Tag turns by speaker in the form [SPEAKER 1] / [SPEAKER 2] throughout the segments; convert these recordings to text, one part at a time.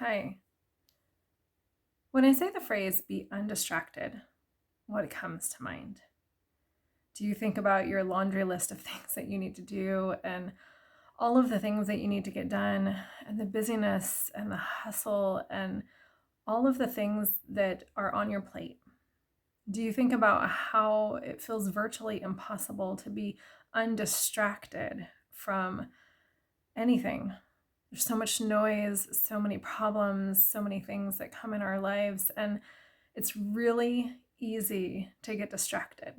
[SPEAKER 1] Hi. When I say the phrase be undistracted, what comes to mind? Do you think about your laundry list of things that you need to do and all of the things that you need to get done and the busyness and the hustle and all of the things that are on your plate? Do you think about how it feels virtually impossible to be undistracted from anything? There's so much noise, so many problems, so many things that come in our lives, and it's really easy to get distracted.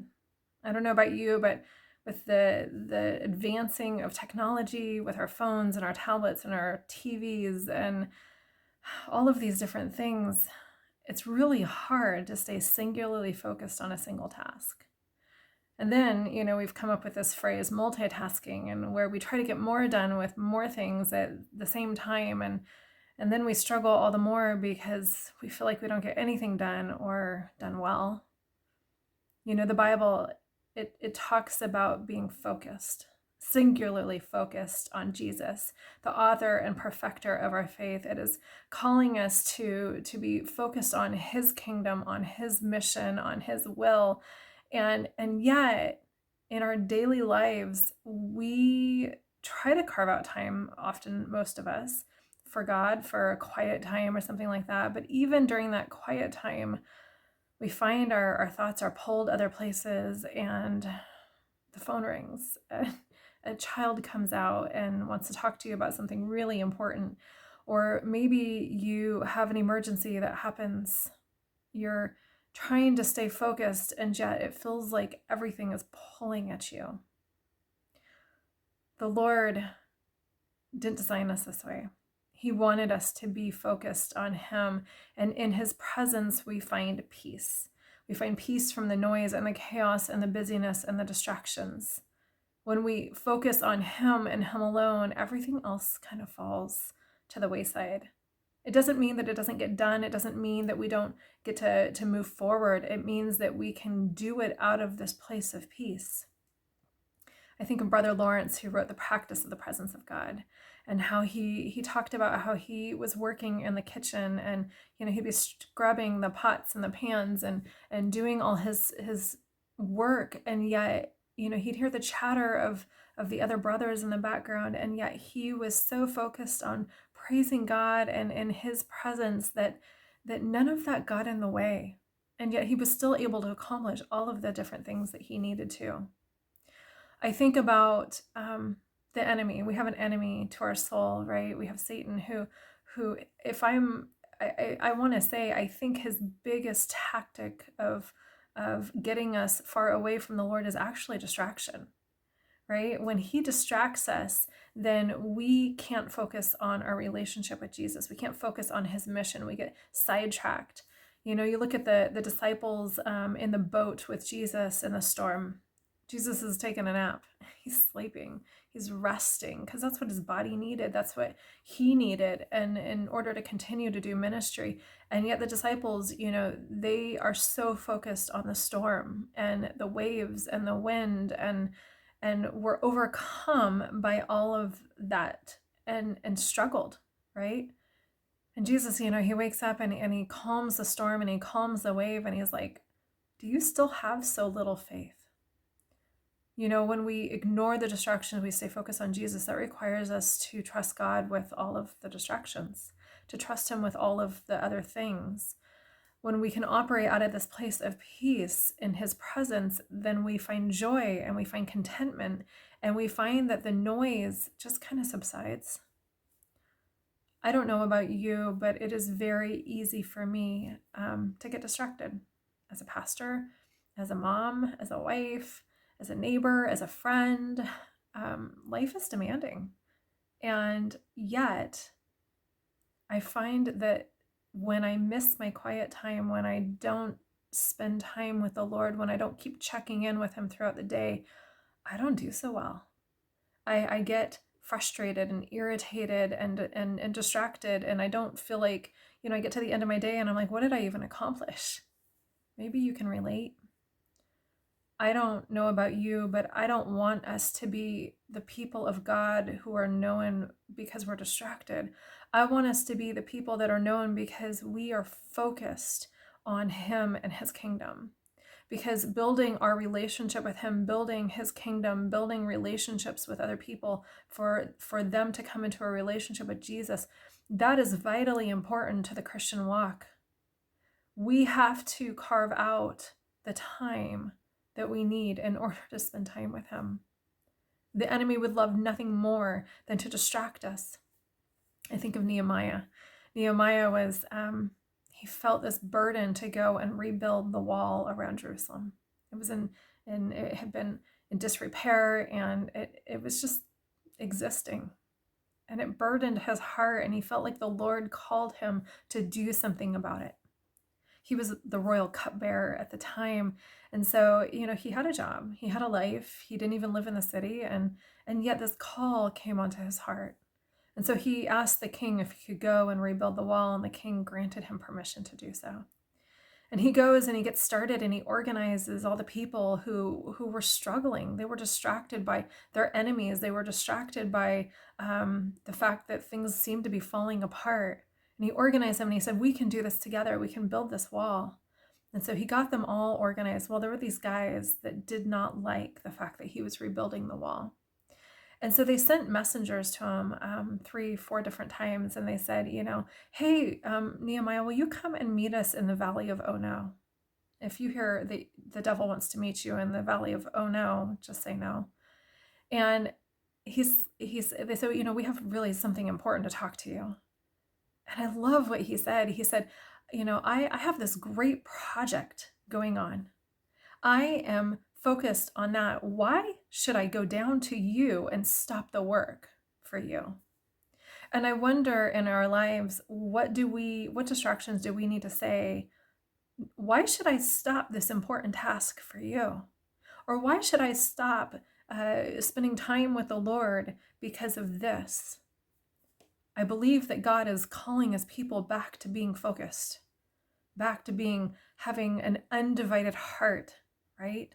[SPEAKER 1] I don't know about you, but with the advancing of technology, with our phones and our tablets and our TVs and all of these different things, it's really hard to stay singularly focused on a single task. And then, we've come up with this phrase multitasking, and where we try to get more done with more things at the same time. And then we struggle all the more because we feel like we don't get anything done or done well. The Bible, it talks about being focused, singularly focused on Jesus, the author and perfecter of our faith. It is calling us to be focused on his kingdom, on his mission, on his will. And yet, in our daily lives, we try to carve out time, often, most of us, for God, for a quiet time or something like that. But even during that quiet time, we find our thoughts are pulled other places, and the phone rings. A child comes out and wants to talk to you about something really important. Or maybe you have an emergency that happens. You're trying to stay focused, and yet it feels like everything is pulling at you. The Lord didn't design us this way. He wanted us to be focused on him, and in his presence we find peace. We find peace from the noise and the chaos and the busyness and the distractions. When we focus on him and him alone, everything else kind of falls to the wayside. It doesn't mean that it doesn't get done. It doesn't mean that we don't get to move forward. It means that we can do it out of this place of peace. I think of Brother Lawrence, who wrote The Practice of the Presence of God, and how he talked about how he was working in the kitchen, and he'd be scrubbing the pots and the pans and doing all his work, and yet he'd hear the chatter of the other brothers in the background, and yet he was so focused on praising God and in his presence that none of that got in the way, and yet he was still able to accomplish all of the different things that he needed to. I think about the enemy. We have an enemy to our soul, right? We have Satan, who if I want to say, I think his biggest tactic of getting us far away from the Lord is actually distraction, right? When he distracts us, then we can't focus on our relationship with Jesus. We can't focus on his mission. We get sidetracked. You look at the disciples in the boat with Jesus in the storm. Jesus is taking a nap. He's sleeping. He's resting because that's what his body needed. That's what he needed, and in order to continue to do ministry. And yet the disciples, they are so focused on the storm and the waves and the wind, and were overcome by all of that and struggled, right? And Jesus, he wakes up and he calms the storm and he calms the wave, and he's like, do you still have so little faith? When we ignore the distractions, we stay focused on Jesus. That requires us to trust God with all of the distractions, to trust him with all of the other things. When we can operate out of this place of peace in his presence, then we find joy and we find contentment, and we find that the noise just kind of subsides. I don't know about you, but it is very easy for me to get distracted as a pastor, as a mom, as a wife, as a neighbor, as a friend. Life is demanding. And yet, I find that when I miss my quiet time, when I don't spend time with the Lord, when I don't keep checking in with him throughout the day, I don't do so well. I get frustrated and irritated and distracted, and I don't feel like, I get to the end of my day and I'm like, what did I even accomplish? Maybe you can relate. I don't know about you, but I don't want us to be the people of God who are known because we're distracted. I want us to be the people that are known because we are focused on Him and His kingdom. Because building our relationship with Him, building His kingdom, building relationships with other people for them to come into a relationship with Jesus, that is vitally important to the Christian walk. We have to carve out the time that we need in order to spend time with Him. The enemy would love nothing more than to distract us. I think of Nehemiah. Nehemiah was, he felt this burden to go and rebuild the wall around Jerusalem. It was it had been in disrepair, and it was just existing. And it burdened his heart, and he felt like the Lord called him to do something about it. He was the royal cupbearer at the time. And so, he had a job, he had a life, he didn't even live in the city. And yet this call came onto his heart. And so he asked the king if he could go and rebuild the wall, and the king granted him permission to do so. And he goes and he gets started, and he organizes all the people who were struggling. They were distracted by their enemies. They were distracted by the fact that things seemed to be falling apart. And he organized them, and he said, we can do this together. We can build this wall. And so he got them all organized. Well, there were these guys that did not like the fact that he was rebuilding the wall. And so they sent messengers to him 3-4 different times. And they said, hey, Nehemiah, will you come and meet us in the valley of Oh No? If you hear the devil wants to meet you in the valley of Oh No, just say no. And they said, we have really something important to talk to you. And I love what he said. He said, I have this great project going on. I am focused on that. Why should I go down to you and stop the work for you? And I wonder in our lives, what distractions do we need to say? Why should I stop this important task for you? Or why should I stop spending time with the Lord because of this? I believe that God is calling His people back to being focused, back to having an undivided heart, right?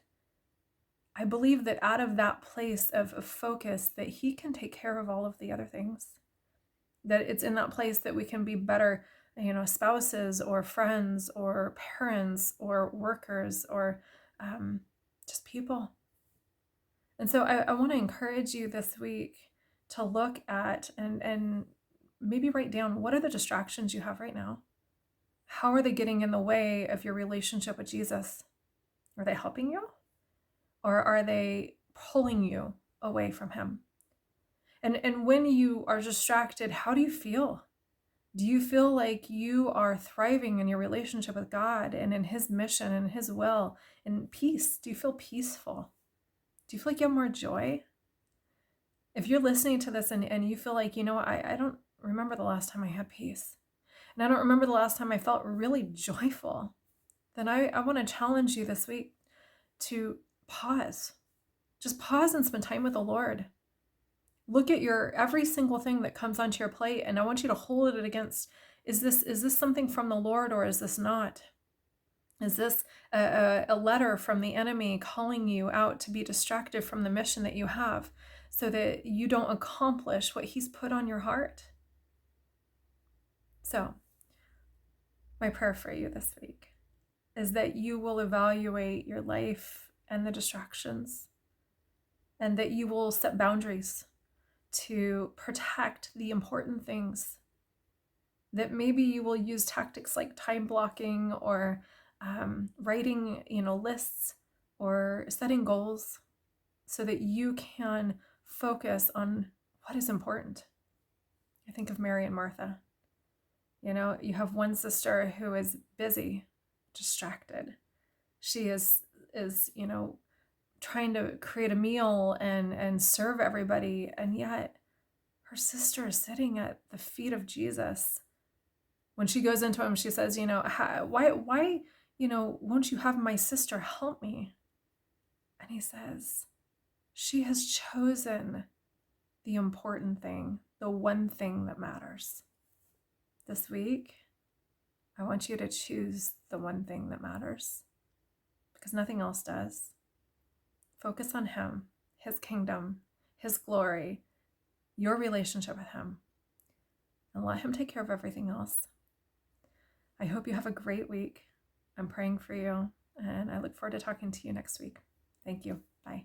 [SPEAKER 1] I believe that out of that place of focus, that He can take care of all of the other things. That it's in that place that we can be better, spouses or friends or parents or workers or just people. And so I want to encourage you this week to look at and maybe write down, what are the distractions you have right now? How are they getting in the way of your relationship with Jesus? Are they helping you? Or are they pulling you away from Him? And when you are distracted, how do you feel? Do you feel like you are thriving in your relationship with God and in His mission and His will and peace? Do you feel peaceful? Do you feel like you have more joy? If you're listening to this and you feel like, I don't remember the last time I had peace, and I don't remember the last time I felt really joyful, then I want to challenge you this week to pause. Just pause and spend time with the Lord. Look at every single thing that comes onto your plate, and I want you to hold it against, is this something from the Lord, or is this not? Is this a letter from the enemy calling you out to be distracted from the mission that you have so that you don't accomplish what He's put on your heart? So, my prayer for you this week is that you will evaluate your life and the distractions, and that you will set boundaries to protect the important things. That maybe you will use tactics like time blocking or writing, lists or setting goals so that you can focus on what is important. I think of Mary and Martha. You have one sister who is busy, distracted. She is trying to create a meal and serve everybody, and yet her sister is sitting at the feet of Jesus. When she goes into him, she says, why, won't you have my sister help me? And he says, she has chosen the important thing, the one thing that matters. This week, I want you to choose the one thing that matters, because nothing else does. Focus on Him, His kingdom, His glory, your relationship with Him, and let Him take care of everything else. I hope you have a great week. I'm praying for you, and I look forward to talking to you next week. Thank you. Bye.